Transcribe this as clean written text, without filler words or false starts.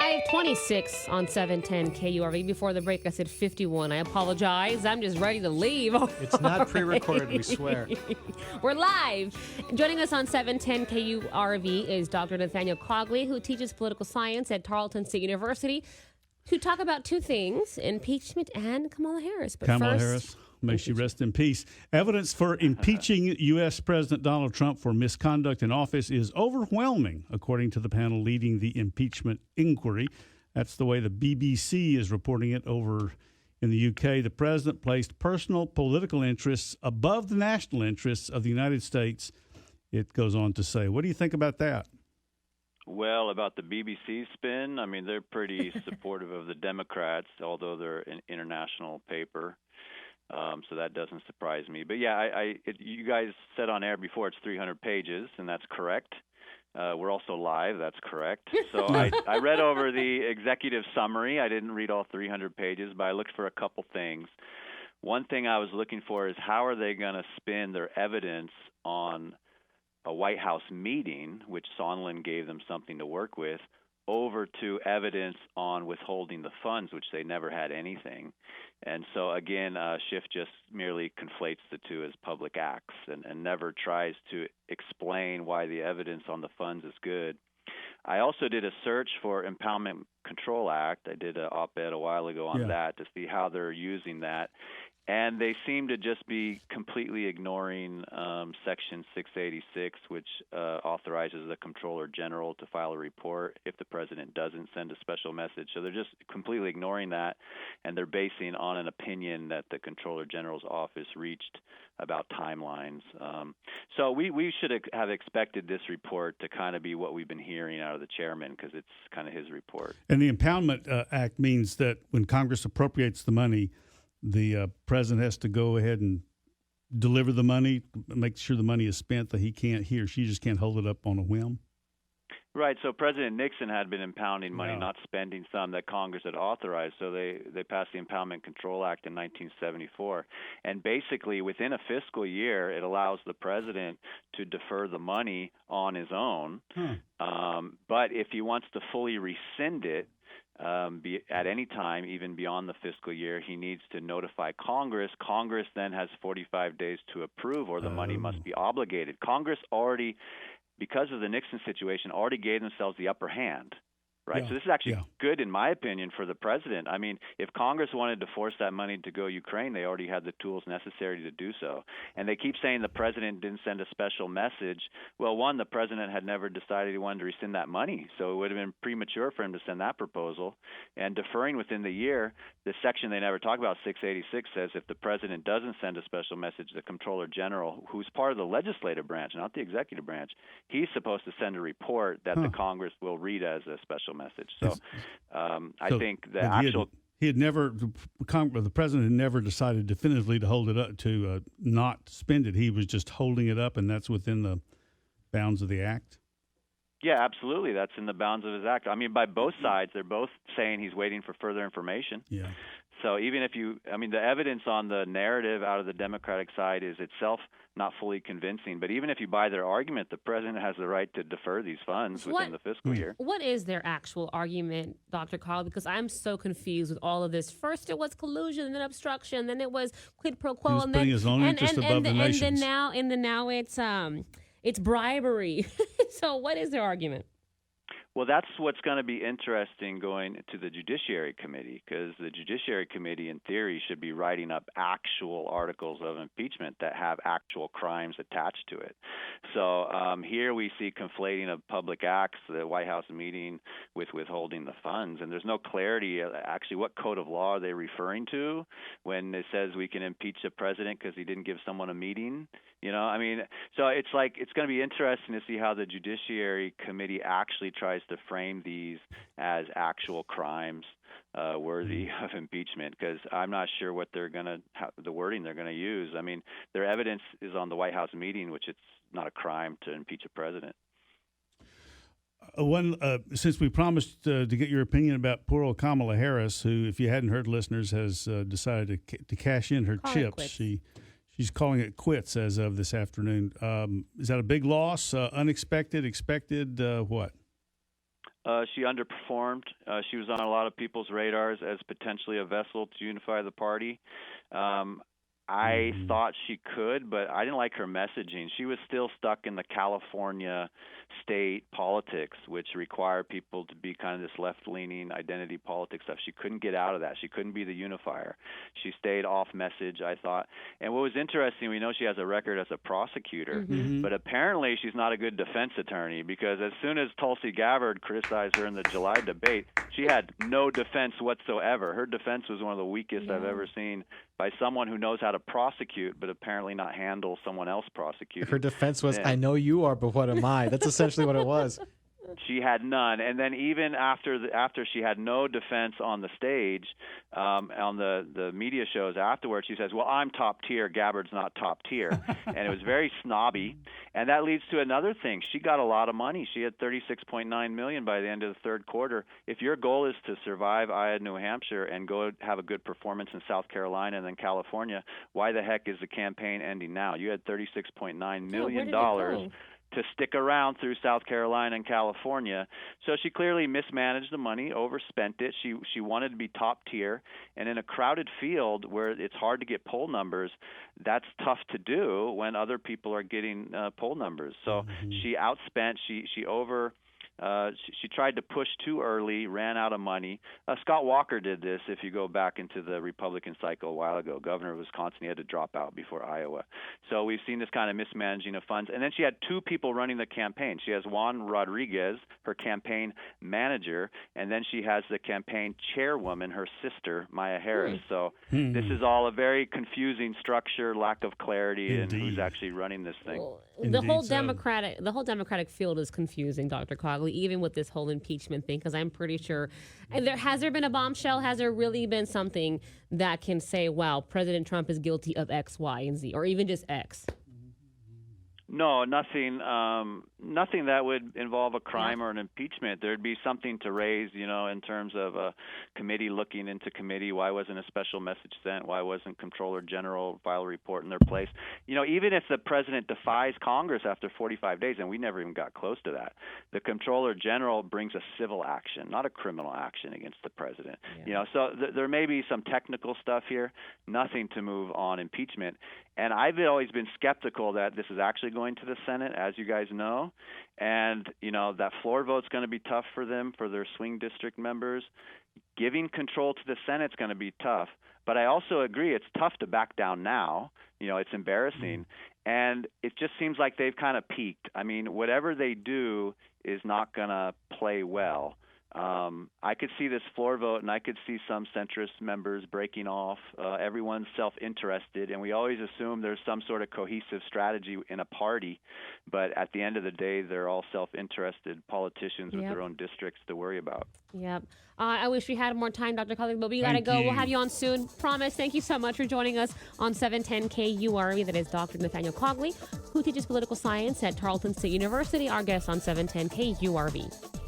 5:26 on 710 KURV. Before the break, I said 51. I apologize. I'm just ready to leave. It's not pre-recorded, we swear. We're live. Joining us on 710 KURV is Dr. Nathaniel Cogley, who teaches political science at Tarleton State University, to talk about two things, impeachment and Kamala Harris. But Kamala first, Harris, may she rest in peace. Evidence for impeaching U.S. President Donald Trump for misconduct in office is overwhelming, according to the panel leading the Impeachment Inquiry. That's the way the BBC is reporting it over in the U.K. The president placed personal political interests above the national interests of the United States, it goes on to say. What do you think about that? Well, about the BBC spin, I mean, they're pretty supportive of the Democrats, although they're an international paper. So that doesn't surprise me. But yeah, you guys said on air before it's 300 pages, and that's correct. We're also live. That's correct. So I read over the executive summary. I didn't read all 300 pages, but I looked for a couple things. One thing I was looking for is how are they going to spin their evidence on a White House meeting, which Sondland gave them something to work with, over to evidence on withholding the funds, which they never had anything. And so, again, Schiff just merely conflates the two as public acts and never tries to explain why the evidence on the funds is good. I also did a search for Impoundment Control Act. I did an op-ed a while ago on that to see how they're using that. And they seem to just be completely ignoring Section 686, which authorizes the Comptroller General to file a report if the president doesn't send a special message. So they're just completely ignoring that, and they're basing on an opinion that the Comptroller General's office reached about timelines. So we should have expected this report to kind of be what we've been hearing out of the chairman, because it's kind of his report. And the Impoundment Act means that when Congress appropriates the money, the president has to go ahead and deliver the money, make sure the money is spent, that he or she just can't hold it up on a whim. Right. So President Nixon had been impounding money, not spending some that Congress had authorized. So they passed the Impoundment Control Act in 1974. And basically, within a fiscal year, it allows the president to defer the money on his own. But if he wants to fully rescind it, at any time, even beyond the fiscal year, he needs to notify Congress. Congress then has 45 days to approve, or the money must be obligated. Congress already, because of the Nixon situation, already gave themselves the upper hand. Right. So this is actually good, in my opinion, for the president. I mean, if Congress wanted to force that money to go Ukraine, they already had the tools necessary to do so. And they keep saying the president didn't send a special message. Well, one, the president had never decided he wanted to rescind that money, so it would have been premature for him to send that proposal. And deferring within the year, the section they never talk about, 686, says if the president doesn't send a special message, the Comptroller General, who's part of the legislative branch, not the executive branch, he's supposed to send a report that the Congress will read as a special message. So I think the actual the president had never decided definitively to hold it up, to not spend it. He was just holding it up, and that's within the bounds of the act. Yeah, absolutely. That's in the bounds of his act. I mean, by both sides, they're both saying he's waiting for further information. Yeah. So even if the evidence on the narrative out of the Democratic side is itself not fully convincing. But even if you buy their argument, the president has the right to defer these funds within the fiscal year. What is their actual argument, Dr. Carl? Because I'm so confused with all of this. First it was collusion, and then obstruction, then it was quid pro quo, and then his own interest above the nation's. And then now it's bribery. So what is their argument? Well, that's what's going to be interesting going to the Judiciary Committee, because the Judiciary Committee, in theory, should be writing up actual articles of impeachment that have actual crimes attached to it. So here we see conflating of public acts, the White House meeting, with withholding the funds. And there's no clarity, actually, what code of law are they referring to when it says we can impeach a president because he didn't give someone a meeting? So it's going to be interesting to see how the Judiciary Committee actually tries to frame these as actual crimes worthy of impeachment, because I'm not sure what the wording they're going to use. I mean, their evidence is on the White House meeting, which it's not a crime to impeach a president. Since we promised to get your opinion about poor old Kamala Harris, who, if you hadn't heard, listeners, has decided to cash in her chips. She's calling it quits as of this afternoon. Is that a big loss? Unexpected? Expected? What? She underperformed. She was on a lot of people's radars as potentially a vessel to unify the party. I thought she could, but I didn't like her messaging. She was still stuck in the California state politics, which require people to be kind of this left-leaning identity politics stuff. She couldn't get out of that. She couldn't be the unifier. She stayed off message, I thought. And what was interesting, we know she has a record as a prosecutor, but apparently she's not a good defense attorney, because as soon as Tulsi Gabbard criticized her in the July debate, she had no defense whatsoever. Her defense was one of the weakest I've ever seen by someone who knows how to prosecute, but apparently not handle someone else prosecuting. Her defense was, I know you are, but what am I? That's essentially what it was. She had none. And then even after she had no defense on the stage, on the media shows afterwards, she says, well, I'm top tier, Gabbard's not top tier. And it was very snobby. And that leads to another thing. She got a lot of money. She had $36.9 million by the end of the third quarter. If your goal is to survive Iowa, New Hampshire, and go have a good performance in South Carolina and then California, why the heck is the campaign ending now? You had $36.9 million to stick around through South Carolina and California. So she clearly mismanaged the money, overspent it. She wanted to be top tier. And in a crowded field where it's hard to get poll numbers, that's tough to do when other people are getting poll numbers. So she outspent, she tried to push too early, ran out of money. Scott Walker did this, if you go back into the Republican cycle a while ago. Governor of Wisconsin, he had to drop out before Iowa. So we've seen this kind of mismanaging of funds. And then she had two people running the campaign. She has Juan Rodriguez, her campaign manager, and then she has the campaign chairwoman, her sister, Maya Harris. So this is all a very confusing structure, lack of clarity, and who's actually running this thing. Well, the whole Democratic field is confusing, Dr. Cogley, even with this whole impeachment thing, because I'm pretty sure has there been a bombshell? Has there really been something that can say, wow, President Trump is guilty of X, Y, and Z, or even just X? No, nothing that would involve a crime or an impeachment. There'd be something to raise, in terms of a committee looking into committee. Why wasn't a special message sent? Why wasn't Comptroller General file a report in their place? Even if the president defies Congress after 45 days, and we never even got close to that, the Comptroller General brings a civil action, not a criminal action against the president. So there may be some technical stuff here, nothing to move on impeachment. And I've always been skeptical that this is actually going to the Senate, as you guys know. And, that floor vote's going to be tough for them, for their swing district members. Giving control to the Senate's going to be tough. But I also agree it's tough to back down now. It's embarrassing. And it just seems like they've kind of peaked. I mean, whatever they do is not going to play well. I could see this floor vote, and I could see some centrist members breaking off. Everyone's self-interested, and we always assume there's some sort of cohesive strategy in a party. But at the end of the day, they're all self-interested politicians with their own districts to worry about. Yep. I wish we had more time, Dr. Cogley, but we got to go. We'll have you on soon. Promise. Thank you so much for joining us on 710 KURV. That is Dr. Nathaniel Cogley, who teaches political science at Tarleton State University, our guest on 710 KURV.